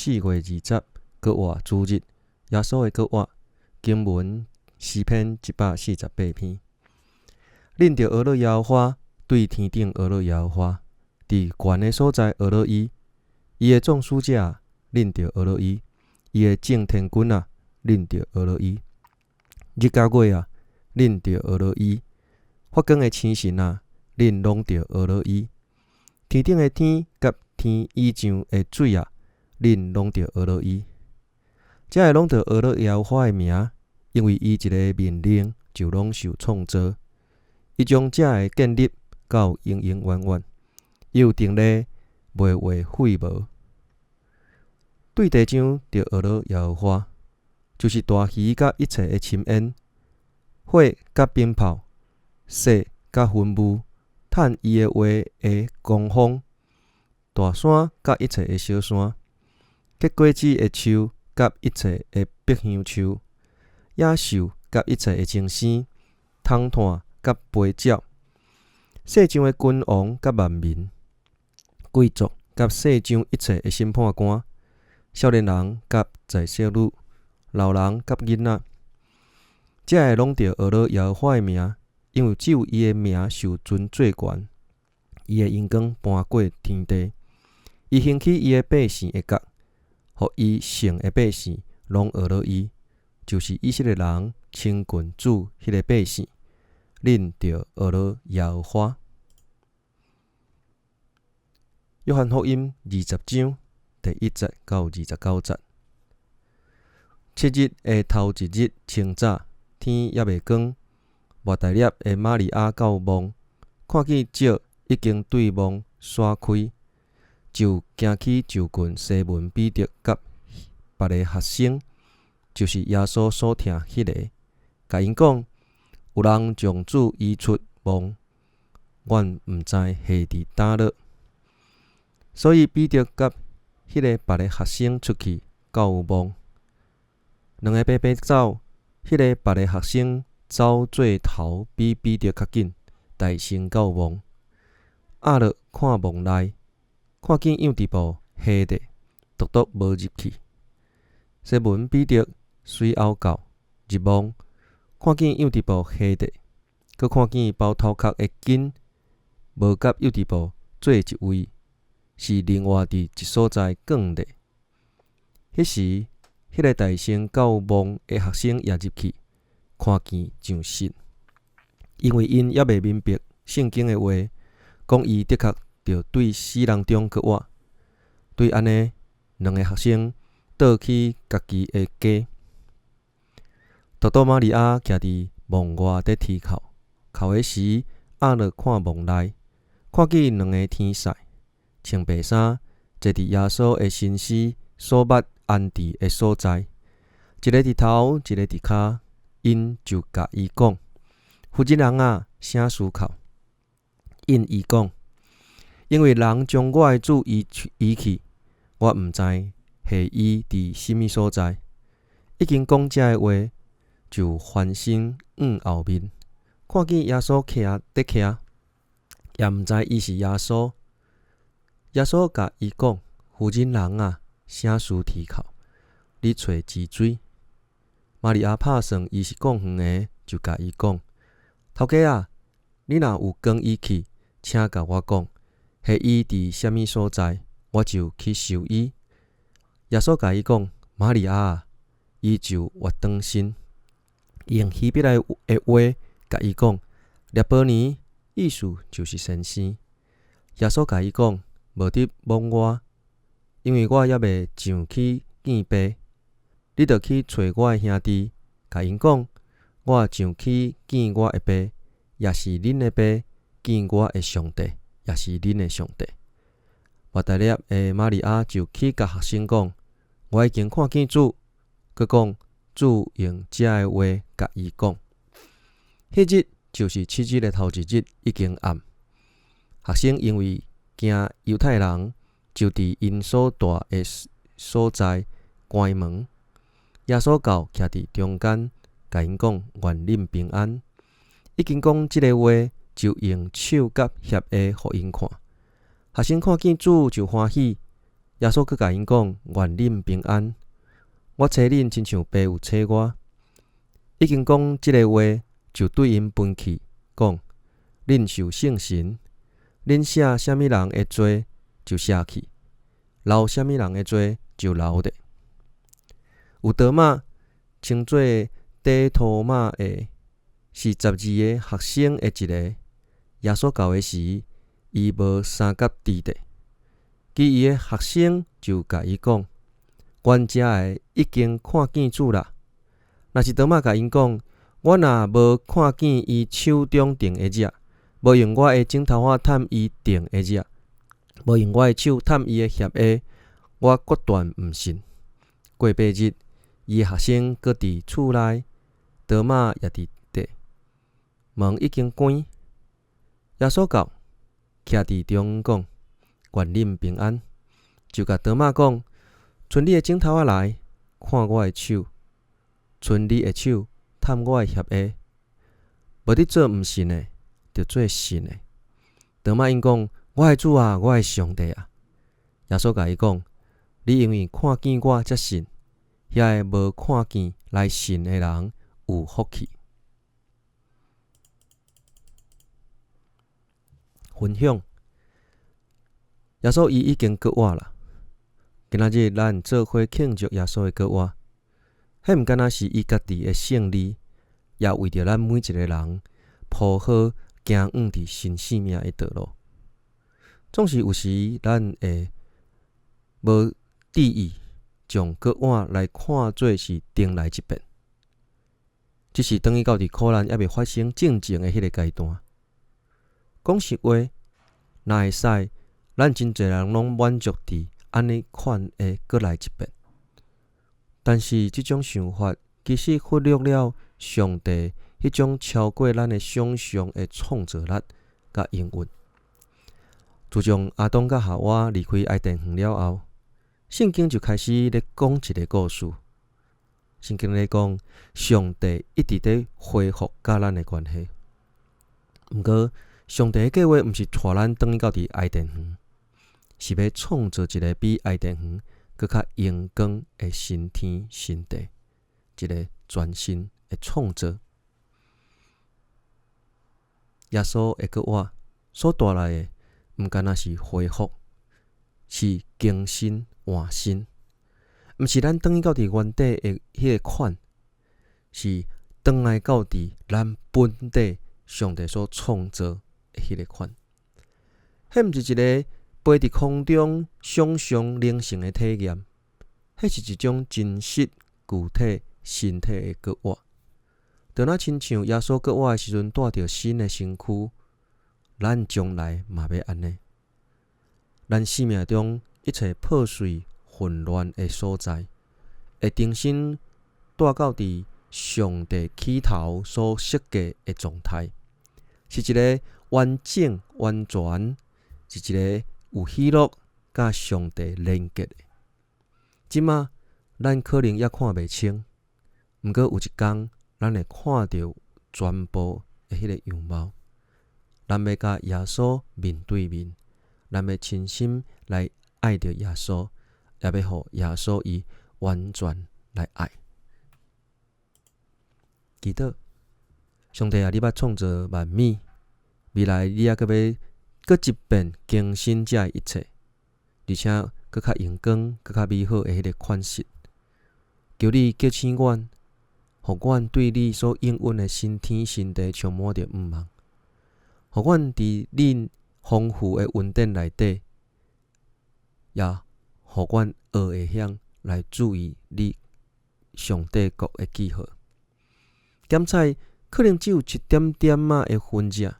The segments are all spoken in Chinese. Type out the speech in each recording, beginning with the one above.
4月20国话主日，耶稣的国话经文诗篇148篇。恁着学了耶和华，对天顶学了耶和华，伫悬的所在学了伊。伊的众使者，恁着学了伊；伊的众天军啊，恁着学了伊。日甲月啊，恁着学了伊；发光的星辰啊，恁拢着学了伊。天顶的天甲天以上的水啊，恁拢着学了伊。这个拢着学了耶和华的名，因为伊一个命令就拢受创造。伊将这个建立到永永远远，又定例袂会废无。对地上着学了耶和华，就是大鱼甲一切的深渊，火甲冰雹，雪甲云雾，趁伊的话的狂风，大山甲一切的小山，结果子的树甲一切的百香树，野兽甲一切的精生，虫炭甲飞鸟，世上的君王甲万民，贵族甲世上一切的审判官，少年人甲在小女，老人甲囡仔，这个拢着学了耶和华的名，因为只有伊的名受尊最悬。伊的荣光搬过天地，伊兴起伊的百姓的角，互伊圣的百姓拢学了伊，就是以色列人亲近主迄个百姓，恁着学了耶和华。约翰福音20章第1节到29节。7日的头一日清早，天还未光，莫大粒的玛利亚到墓，看见石已经对墓刷开，就行去就近西门彼得甲别个学生，就是耶稣所听迄个，甲因讲：有人将主移出墓，阮毋知下伫倒落。所以彼得甲迄个别个学生出去到墓，两个白白走，迄个别个学生走做头比彼得较紧，大声到墓，压落看墓内，看见样伫布下地，独独无入去。西门彼得随后到入墓，看见样伫布下地，佮看见包头壳的巾无甲样伫布做一位，是另外伫一所在放咧。迄时，迄个大声到墓的学生也入去，看见上信，因为因还未明白圣经的话，讲伊的确着对死人中搁活。对安尼，两个学生倒去家己的家。独独玛利亚徛伫墓外伫天口，口的时压落看墓内，看见两个天使，穿白衫，坐伫耶稣的身躯所捌安置的所在，一个伫头，一个伫骹。因就甲伊讲：负责人啊，啥思考？因伊讲：因为人将我的主移去，我毋知下伊伫什么所在。已经讲这的话，就翻身往后面，看见耶稣徛，也毋知伊是耶稣。耶稣甲伊讲：负责人啊，啥事啼哭？你找池水。玛利亚拍算伊是讲远的，就甲伊讲：头家啊，你若有跟伊去，请甲我讲，下伊伫什么所在，我就去收伊。耶稣甲伊讲：玛利亚啊，伊就活转身，用希伯来的话甲伊讲：列波尼，意思就是先生。耶稣甲伊讲：无得妄我，因为我还未上去见爸。你着去找我的兄弟，甲因讲：我上去见我的爸，也是恁的爸；见我的上帝，也是恁的上帝。莫大粒的玛利亚就去甲学生讲：我已经看见主。佮讲主用这的话甲伊讲。迄日就是7日的头一日，已经暗。学生因为惊犹太人，就伫因所住的所在关门。耶稣到徛伫中间，甲因讲：愿恁平安。已经讲即个话，就用手甲叶的互因看。学生看见主就欢喜，耶稣佫甲因讲：愿恁平安。我找恁，亲像爸有找我。已经讲即个话，就对因分气，讲：恁受圣神，恁写啥物人的罪，就写去；留啥物人的罪，就留咧。有多马称做底托马的，是12个学生的一个。耶稣到的时，伊无三角地地，其余的学生就甲伊讲：阮遮的已经看见主啦。若是多马甲因讲：我若无看见伊手中钉的指，无用我的指头仔探伊钉的指，无用我的手探伊的鞋鞋，我决断毋信。过8日，伊的学生搁伫厝内，多马也伫地，门已经关。耶稣到，徛伫中讲：愿恁平安。就甲多马讲：伸你的指头仔来，看我的手；伸你的手，探我的鞋鞋。无你做毋信的，就做信的。多马因讲：我的主啊，我的上帝啊！耶稣甲伊讲：你因为看见我才信，遐个无看见来信的人有福气。分享，耶稣伊已经割活啦。今仔日咱做伙庆祝耶稣的割活，迄毋敢若是伊家己的胜利，也为着咱每一个人铺好行往伫新生命的道路。总是有时咱会无注意，将割活来看做是顶来一遍，只是等于到伫苦难还未发生正正的迄个阶段。讲实话，若会使，咱真侪人拢满足伫安尼款的搁来一遍。但是即种想法，其实忽略了上帝迄种超过咱的想象的创造力甲应允。自从亚当甲夏娃离开爱甸园了后，圣经就开始咧讲一个故事。圣经咧讲，上帝一直咧恢复甲咱的关系。毋过，上帝的计划毋是带咱转去到伫爱甸园，是要创造一个比爱甸园搁较阳光的新天新地，一个全新的创造。耶稣的割活所带来的，毋敢若是恢复，是更新换新。毋是咱转去到伫原底的迄个款，是转来到伫咱本底上帝所创造迄个款，迄毋是一个飞伫空中想象灵性的体验，迄是一种真实具体身体的割活。就若亲像耶稣割活的时阵带着新的身躯，咱将来嘛要安尼。咱生命中一切破碎混乱的所在，会重新带到伫上帝起头所设计的状态。是一个完整、完全，是一个有喜乐甲上帝连结的。即马咱可能也看袂清，毋过有一天，咱会看到全部的迄个样貌。咱要甲耶稣面对面，咱要亲心来爱着耶稣，也要互耶稣伊完全来爱。祈祷。上帝啊，你捌创造万美，未来你还阁要搁一遍更新这一切，而且搁较阳光、搁较美好的迄个款式。求你叫醒阮，互阮对你所应允的新天新地充满着毋茫，互阮伫恁丰富的恩典内底，也互阮学会晓来注意你上帝国的记号。检采可能只有一点点仔的分者，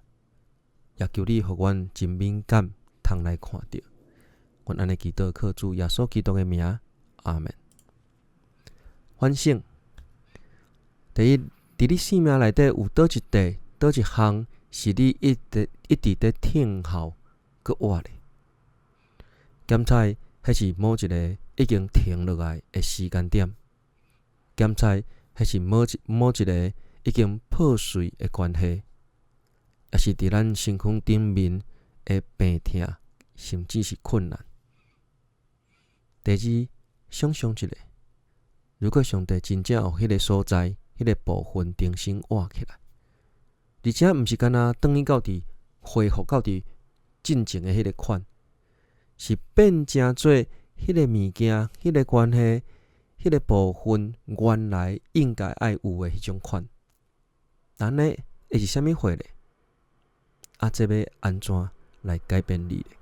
也求你互阮真敏感，通来看到。阮安尼祈祷，靠主耶稣基督的名，阿门。反省：第一，伫你生命内底有倒一块、倒一项，是你一直在听候搁活咧？检采，迄是某一个已经停落来的时间点。检采，迄是某一个已经破碎的关系，也是伫咱身躯顶面的病痛，甚至是困难。第二，想象一下，如果上帝真正有迄个所在、迄个部分重新活起来，而且毋是干那转去到恢复到进前的迄个款，是变成做迄个物件、迄个关系、迄个部分原来应该爱有的迄种款，安尼会是啥物货咧？这要安怎来改变你咧？